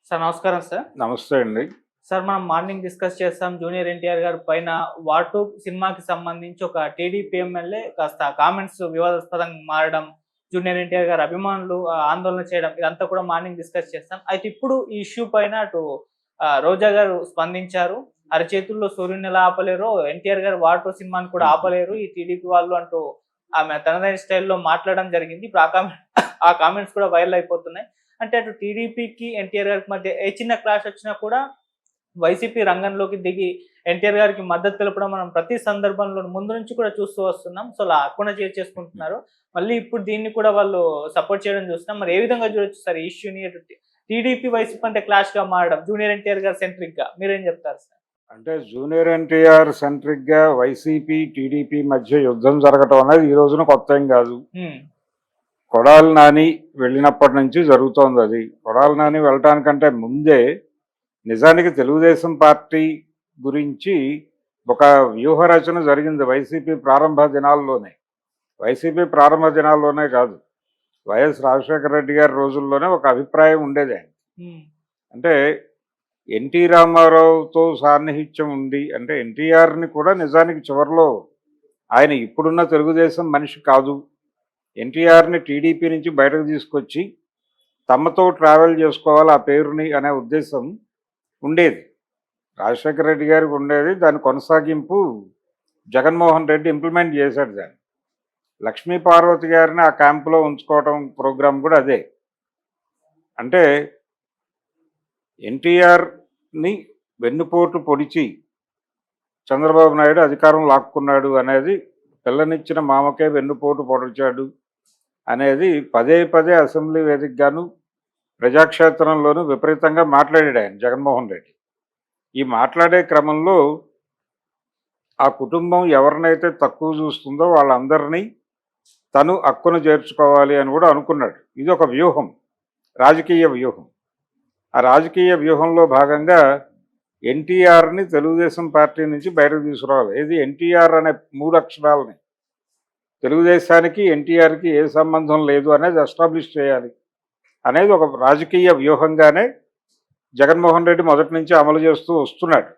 Sir నమస్కారం sir. నమస్తే అండి. సార్ మనం మార్నింగ్ డిస్కస్ చేస్తాం జూనియర్ ఎన్టీఆర్ గారి పైన 'వార్ 2' సినిమాకి సంబంధించి ఒక టీడీపీ ఎమ్మెల్యే కాస్త కామెంట్స్ వివాదాస్పదంగా మారడం, జూనియర్ ఎన్టీఆర్ గారి అభిమానులు ఆందోళన చేయడం ఇదంతా కూడా మార్నింగ్ డిస్కస్ చేస్తాం. అయితే ఇప్పుడు ఈ ఇష్యూ పైన అటు రోజా గారు స్పందించారు. అరచేతుల్లో సూర్యుడిని ఎలా ఆపలేరో ఎన్టీఆర్ గారు 'వార్ 2' సినిమాని కూడా ఆపలేరు ఈ టీడీపీ వాళ్ళు అంటూ ఆమె తనదైన స్టైల్‌లో మాట్లాడడం జరిగింది. ఇప్పుడు ఆ కామెంట్స్ కూడా వైరల్ అయిపోతున్నాయి. అంటే అటు టీడీపీకి, ఎన్టీఆర్ గారికి మధ్య ఏ చిన్న క్లాష్ వచ్చినా కూడా వైసీపీ రంగంలోకి దిగి ఎన్టీఆర్ గారికి మద్దతు తెలపడం మనం ప్రతి సందర్భంలో ముందు నుంచి కూడా చూస్తూ వస్తున్నాం. సో అలా అక్కున చేర్చేసుకుంటున్నారు. మళ్ళీ ఇప్పుడు దీన్ని కూడా వాళ్ళు సపోర్ట్ చేయడం చూస్తున్నాం. మరి ఏ విధంగా చూడొచ్చు సార్ ఈ ఇష్యూని? అటు టీడీపీ వైసీపీ మధ్య క్లాష్‌గా మారడం, జూనియర్ ఎన్టీఆర్ గారు సెంట్రిక్‌గా మీరేం చెప్తారు సార్? అంటే జూనియర్ ఎన్టీఆర్ సెంట్రిక్‌గా వైసీపీ, టీడీపీ మధ్య యుద్ధం జరగటం అనేది ఈ రోజున కొత్త ఏం కాదు. కొడాలి నాని వెళ్ళినప్పటి నుంచి జరుగుతోంది అది. కొడాలి నాని వెళ్ళటానికంటే ముందే నిజానికి తెలుగుదేశం పార్టీ గురించి ఒక వ్యూహరచన జరిగింది వైసీపీ ప్రారంభ దినాల్లోనే. వైసీపీ ప్రారంభ దినాల్లోనే కాదు, వైఎస్ రాజశేఖర రెడ్డి గారి రోజుల్లోనే ఒక అభిప్రాయం ఉండేది ఆయన. అంటే ఎన్టీ రామారావుతో సాన్నిహిత్యం ఉంది, అంటే ఎన్టీఆర్ని కూడా నిజానికి చివరిలో ఆయన ఇప్పుడున్న తెలుగుదేశం మనిషి కాదు, ఎన్టీఆర్ని టీడీపీ నుంచి బయటకు తీసుకొచ్చి తమతో ట్రావెల్ చేసుకోవాలి ఆ పేరుని అనే ఉద్దేశం ఉండేది. రాజశేఖర రెడ్డి గారికి ఉండేది. దాని కొనసాగింపు జగన్మోహన్ రెడ్డి ఇంప్లిమెంట్ చేశాడు. దాన్ని లక్ష్మీ పార్వతి గారిని ఆ క్యాంపులో ఉంచుకోవటం ప్రోగ్రాం కూడా అదే. అంటే ఎన్టీఆర్ని వెన్నుపోటు పొడిచి చంద్రబాబు నాయుడు అధికారం లాక్కున్నాడు అనేది, పిల్లనిచ్చిన మామకే వెన్నుపోటు పొడిచాడు అనేది పదే పదే అసెంబ్లీ వేదికగాను ప్రజాక్షేత్రంలోనూ విపరీతంగా మాట్లాడాడు ఆయన జగన్మోహన్ రెడ్డి. ఈ మాట్లాడే క్రమంలో ఆ కుటుంబం ఎవరినైతే తక్కువ చూస్తుందో వాళ్ళందరినీ తను హక్కును చేర్చుకోవాలి అని కూడా అనుకున్నాడు. ఇది ఒక వ్యూహం, రాజకీయ వ్యూహం. ఆ రాజకీయ వ్యూహంలో భాగంగా ఎన్టీఆర్ని తెలుగుదేశం పార్టీ నుంచి బయటకు తీసుకురావాలి. ఏది ఎన్టీఆర్ అనే 3 అక్షరాలని తెలుగుదేశానికి ఎన్టీఆర్కి ఏ సంబంధం లేదు అనేది ఎస్టాబ్లిష్ చేయాలి అనేది ఒక రాజకీయ వ్యూహంగానే జగన్మోహన్ రెడ్డి మొదటి నుంచి అమలు చేస్తూ వస్తున్నాడు.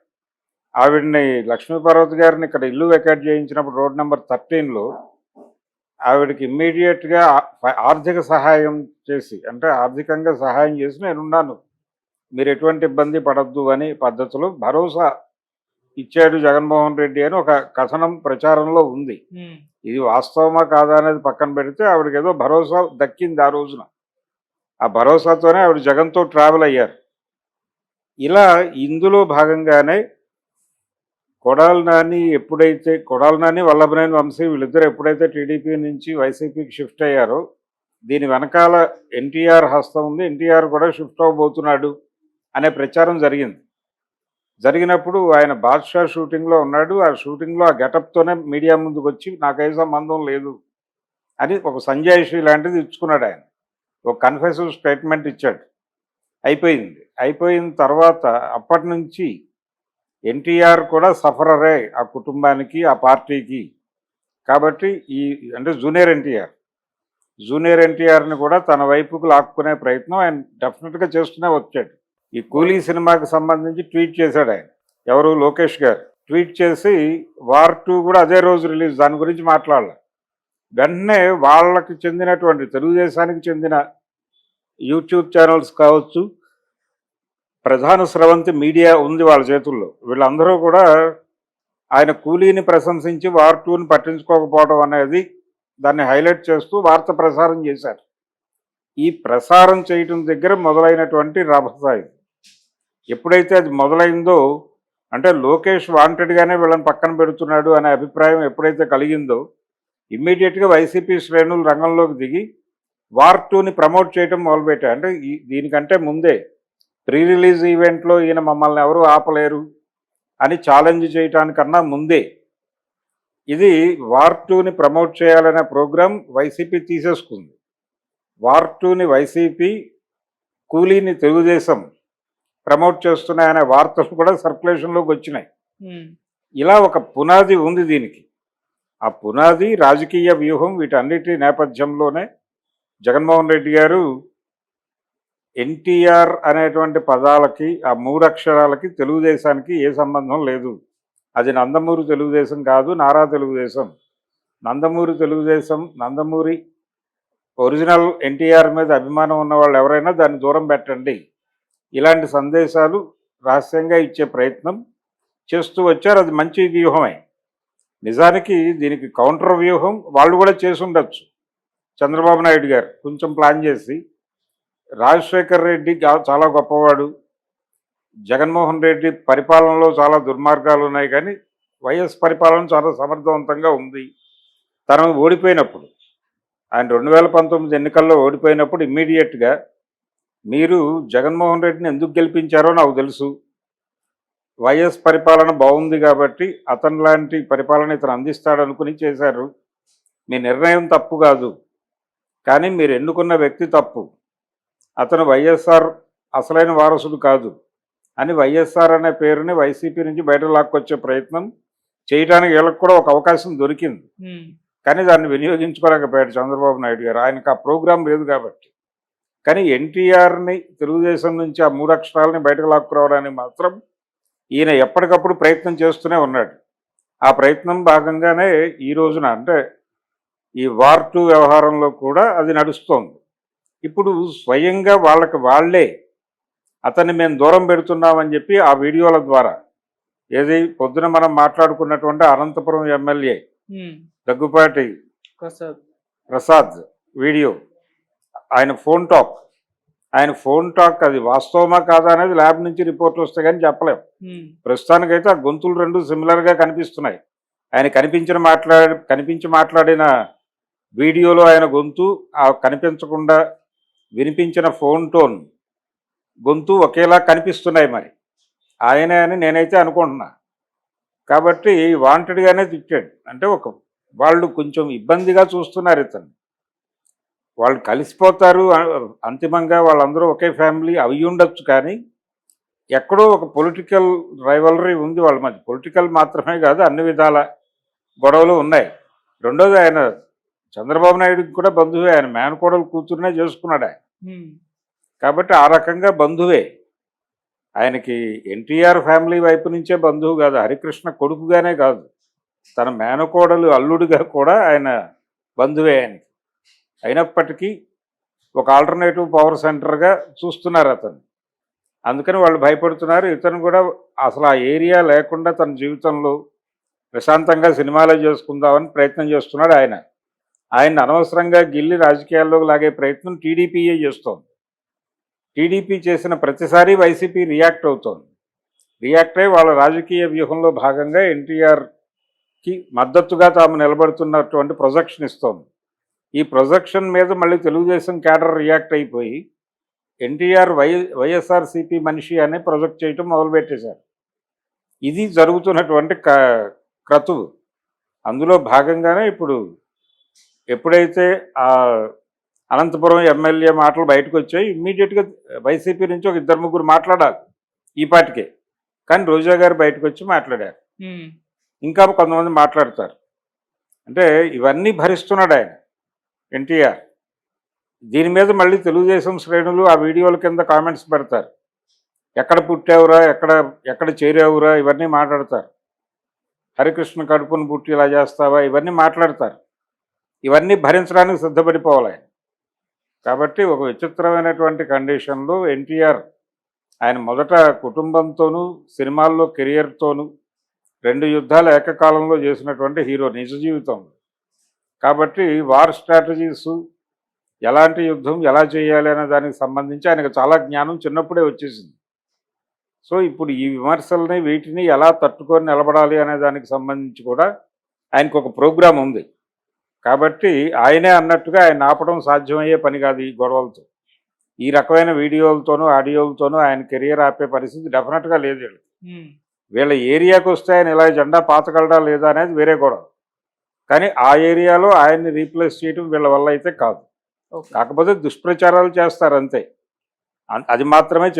ఆవిడ్ని లక్ష్మీపార్వతి గారిని ఇక్కడ ఇల్లు వెకేట్ చేయించినప్పుడు రోడ్ నెంబర్ 13లో ఆవిడకి ఇమ్మీడియట్గా ఆర్థిక సహాయం చేసి, అంటే ఆర్థికంగా సహాయం చేసి నేనున్నాను, మీరు ఎటువంటి ఇబ్బంది పడద్దు అని పద్ధతిలో భరోసా ఇచ్చాడు జగన్మోహన్ రెడ్డి అని ఒక కథనం ప్రచారంలో ఉంది. ఇది వాస్తవమా కాదా అనేది పక్కన పెడితే ఆవిడకి ఏదో భరోసా దక్కింది ఆ రోజున. ఆ భరోసాతోనే ఆవిడ జగన్తో ట్రావెల్ అయ్యారు. ఇలా ఇందులో భాగంగానే కొడాలి నాని వల్లభనేని వంశీ వీళ్ళిద్దరు ఎప్పుడైతే టీడీపీ నుంచి వైసీపీకి షిఫ్ట్ అయ్యారో దీని వెనకాల ఎన్టీఆర్ హస్తం ఉంది, ఎన్టీఆర్ కూడా షిఫ్ట్ అవ్వబోతున్నాడు అనే ప్రచారం జరిగినప్పుడు ఆయన బాద్షా షూటింగ్లో ఉన్నాడు. ఆ షూటింగ్లో ఆ గెటప్తోనే మీడియా ముందుకు వచ్చి నాకే సంబంధం లేదు అని ఒక సంజాయిషి లాంటిది ఇచ్చుకున్నాడు. ఆయన ఒక కన్ఫెసివ్ స్టేట్మెంట్ ఇచ్చాడు. అయిపోయిన తర్వాత అప్పటి నుంచి ఎన్టీఆర్ కూడా సఫరరే ఆ కుటుంబానికి, ఆ పార్టీకి. కాబట్టి అంటే జూనియర్ ఎన్టీఆర్ని కూడా తన వైపుకు లాక్కునే ప్రయత్నం ఆయన డెఫినెట్గా చేస్తూనే వచ్చాడు. ఈ కూలీ సినిమాకి సంబంధించి ట్వీట్ చేశాడు ఆయన, ఎవరు, లోకేష్ గారు ట్వీట్ చేసి వార్ 2 కూడా అదే రోజు రిలీజ్, దాని గురించి మాట్లాడాలి. వెంటనే వాళ్ళకి చెందినటువంటి తెలుగుదేశానికి చెందిన యూట్యూబ్ ఛానల్స్ కావచ్చు, ప్రధాన స్రవంతి మీడియా ఉంది వాళ్ళ చేతుల్లో, వీళ్ళందరూ కూడా ఆయన కూలీని ప్రశంసించి వార్ 2ని పట్టించుకోకపోవడం అనేది దాన్ని హైలైట్ చేస్తూ వార్త ప్రసారం చేశారు. ఈ ప్రసారం చేయటం దగ్గర మొదలైనటువంటి రభస ఇది. ఎప్పుడైతే అది మొదలైందో, అంటే లోకేష్ వాంటెడ్గానే వీళ్ళని పక్కన పెడుతున్నాడు అనే అభిప్రాయం ఎప్పుడైతే కలిగిందో ఇమ్మీడియట్గా వైసీపీ శ్రేణులు రంగంలోకి దిగి వార్ 2ని ప్రమోట్ చేయడం మొదలుపెట్టారు. అంటే దీనికంటే ముందే ప్రీ రిలీజ్ ఈవెంట్లో ఈయన మమ్మల్ని ఎవరు ఆపలేరు అని ఛాలెంజ్ చేయటానికన్నా ముందే ఇది వార్ 2ని ప్రమోట్ చేయాలనే ప్రోగ్రాం వైసీపీ తీసేసుకుంది. వార్ 2ని వైసీపీ, కూలీని తెలుగుదేశం ప్రమోట్ చేస్తున్నాయనే వార్తలు కూడా సర్క్యులేషన్లోకి వచ్చినాయి. ఇలా ఒక పునాది ఉంది దీనికి. ఆ పునాది రాజకీయ వ్యూహం, వీటన్నిటి నేపథ్యంలోనే జగన్మోహన్ రెడ్డి గారు ఎన్టీఆర్ అనేటువంటి పదాలకి ఆ 3 అక్షరాలకి తెలుగుదేశానికి ఏ సంబంధం లేదు. అది నందమూరి తెలుగుదేశం కాదు, నారా తెలుగుదేశం. నందమూరి తెలుగుదేశం, నందమూరి ఒరిజినల్ ఎన్టీఆర్ మీద అభిమానం ఉన్న వాళ్ళు ఎవరైనా దాన్ని దూరం పెట్టండి. ఇలాంటి సందేశాలు రహస్యంగా ఇచ్చే ప్రయత్నం చేస్తూ వచ్చారు. అది మంచి వ్యూహమే. నిజానికి దీనికి కౌంటర్ వ్యూహం వాళ్ళు కూడా చేసి ఉండొచ్చు. చంద్రబాబు నాయుడు గారు కొంచెం ప్లాన్ చేసి, రాజశేఖర్ రెడ్డి చాలా గొప్పవాడు, జగన్మోహన్ రెడ్డి పరిపాలనలో చాలా దుర్మార్గాలు ఉన్నాయి, కానీ వైఎస్ పరిపాలన చాలా సమర్థవంతంగా ఉంది. తను ఓడిపోయినప్పుడు, ఆయన 2019 ఎన్నికల్లో ఓడిపోయినప్పుడు ఇమ్మీడియట్గా మీరు జగన్మోహన్ రెడ్డిని ఎందుకు గెలిపించారో నాకు తెలుసు, వైఎస్ పరిపాలన బాగుంది కాబట్టి అతను లాంటి పరిపాలన ఇతను అందిస్తాడనుకుని చేశారు. మీ నిర్ణయం తప్పు కాదు, కానీ మీరు ఎన్నుకున్న వ్యక్తి తప్పు. అతను వైఎస్ఆర్ అసలైన వారసుడు కాదు అని వైఎస్ఆర్ అనే పేరుని వైసీపీ నుంచి బయట లాక్కొచ్చే ప్రయత్నం చేయడానికి వీళ్ళకి కూడా ఒక అవకాశం దొరికింది. కానీ దాన్ని వినియోగించుకోలేకపోయాడు చంద్రబాబు నాయుడు గారు. ఆయనకు ఆ ప్రోగ్రాం లేదు కాబట్టి. కానీ ఎన్టీఆర్ని తెలుగుదేశం నుంచి ఆ 3 అక్షరాలని బయటకు లాక్కురావడానికి మాత్రం ఈయన ఎప్పటికప్పుడు ప్రయత్నం చేస్తూనే ఉన్నాడు. ఆ ప్రయత్నం భాగంగానే ఈ రోజున అంటే ఈ వార్ 2 వ్యవహారంలో కూడా అది నడుస్తోంది. ఇప్పుడు స్వయంగా వాళ్ళే అతన్ని మేము దూరం పెడుతున్నామని చెప్పి ఆ వీడియోల ద్వారా, ఏది పొద్దున మనం మాట్లాడుకున్నటువంటి అనంతపురం ఎమ్మెల్యే దగ్గుపాటి ప్రసాద్ వీడియో, ఆయన ఫోన్ టాక్ అది వాస్తవమా కాదా అనేది ల్యాబ్ నుంచి రిపోర్ట్లు వస్తాయి కానీ చెప్పలేం. ప్రస్తుతానికైతే ఆ గొంతులు 2 సిమిలర్గా కనిపిస్తున్నాయి. ఆయన కనిపించి మాట్లాడిన వీడియోలో ఆయన గొంతు, ఆ కనిపించకుండా వినిపించిన ఫోన్ టోన్ గొంతు ఒకేలా కనిపిస్తున్నాయి. మరి ఆయనే అని నేనైతే అనుకుంటున్నా. కాబట్టి వాంటెడ్గానే తిట్టాడు. అంటే వాళ్ళు కొంచెం ఇబ్బందిగా చూస్తున్నారు ఇతను. వాళ్ళు కలిసిపోతారు అంతిమంగా, వాళ్ళందరూ ఒకే ఫ్యామిలీ అవి ఉండొచ్చు, కానీ ఎక్కడో ఒక పొలిటికల్ రైవలరీ ఉంది వాళ్ళ మధ్య. పొలిటికల్ మాత్రమే కాదు, అన్ని విధాల గొడవలు ఉన్నాయి. రెండోది, ఆయన చంద్రబాబు నాయుడుకి కూడా బంధువే. ఆయన మేనకోడలు కూతురునే చేసుకున్నాడు ఆయన. కాబట్టి ఆ రకంగా బంధువే. ఆయనకి ఎన్టీఆర్ ఫ్యామిలీ వైపు నుంచే బంధువు కాదు, హరికృష్ణ కొడుకుగానే కాదు, తన మేనకోడలు అల్లుడిగా కూడా ఆయన బంధువే ఆయనకి. అయినప్పటికీ ఒక ఆల్టర్నేటివ్ పవర్ సెంటర్గా చూస్తున్నారు అతను. అందుకని వాళ్ళు భయపడుతున్నారు. ఇతను కూడా అసలు ఆ ఏరియా లేకుండా తన జీవితంలో ప్రశాంతంగా సినిమాలే చేసుకుందామని ప్రయత్నం చేస్తున్నాడు ఆయన. ఆయన అనవసరంగా గిల్లి రాజకీయాల్లోకి లాగే ప్రయత్నం టీడీపీయే చేస్తోంది. టీడీపీ చేసిన ప్రతిసారి వైసీపీ రియాక్ట్ అవుతోంది. రియాక్ట్ అయ్యి వాళ్ళ రాజకీయ వ్యూహంలో భాగంగా ఎన్టీఆర్కి మద్దతుగా తాము నిలబడుతున్నటువంటి ప్రొజెక్షన్ ఇస్తోంది. ఈ ప్రొజెక్షన్ మీద మళ్ళీ తెలుగుదేశం క్యాడర్ రియాక్ట్ అయిపోయి ఎన్టీఆర్ వైఎస్ఆర్సీపీ మనిషి అనే ప్రొజెక్ట్ చేయటం మొదలుపెట్టేశారు. ఇది జరుగుతున్నటువంటి క్రతువు. అందులో భాగంగానే ఇప్పుడు ఎప్పుడైతే ఆ అనంతపురం ఎమ్మెల్యే మాటలు బయటకు వచ్చాయి, ఇమ్మీడియట్గా వైసీపీ నుంచి ఒక 2-3 మాట్లాడాలి ఈ పాటికే. కానీ రోజా గారు బయటకు వచ్చి మాట్లాడారు. ఇంకా కొంతమంది మాట్లాడతారు. అంటే ఇవన్నీ భరిస్తున్నాడు ఆయన ఎన్టీఆర్. దీని మీద మళ్ళీ తెలుగుదేశం శ్రేణులు ఆ వీడియోల కింద కామెంట్స్ పెడతారు. ఎక్కడ పుట్టావురా, ఎక్కడ చేరావురా, ఇవన్నీ మాట్లాడతారు. హరికృష్ణ కడుపును పుట్టి ఇలా చేస్తావా, ఇవన్నీ మాట్లాడతారు. ఇవన్నీ భరించడానికి సిద్ధపడిపోవాలి ఆయన. కాబట్టి ఒక విచిత్రమైనటువంటి కండిషన్లో ఎన్టీఆర్ ఆయన మొదట కుటుంబంతోనూ సినిమాల్లో కెరియర్తోనూ 2 యుద్ధాలు ఏకకాలంలో చేసినటువంటి హీరో నిజ జీవితంలో. కాబట్టి వార్ స్ట్రాటజీస్, ఎలాంటి యుద్ధం ఎలా చేయాలి అనే దానికి సంబంధించి ఆయనకు చాలా జ్ఞానం చిన్నప్పుడే వచ్చేసింది. సో ఇప్పుడు ఈ విమర్శల్ని వీటిని ఎలా తట్టుకొని నిలబడాలి అనే దానికి సంబంధించి కూడా ఆయనకు ఒక ప్రోగ్రాం ఉంది. కాబట్టి ఆయనే అన్నట్టుగా ఆయన ఆపడం సాధ్యమయ్యే పని కాదు ఈ గొడవలతో. ఈ రకమైన వీడియోలతోనూ ఆడియోలతోనూ ఆయన కెరియర్ ఆపే పరిస్థితి డెఫినెట్గా లేదు. వీళ్ళ ఏరియాకి వస్తే ఆయన ఇలా జెండా పాతగలడా లేదా అనేది వేరే గొడవ. కానీ ఆ ఏరియాలో ఆయన్ని రీప్లేస్ చేయడం వీళ్ళ వల్ల అయితే కాదు. కాకపోతే దుష్ప్రచారాలు చేస్తారు అంతే. అది మాత్రమే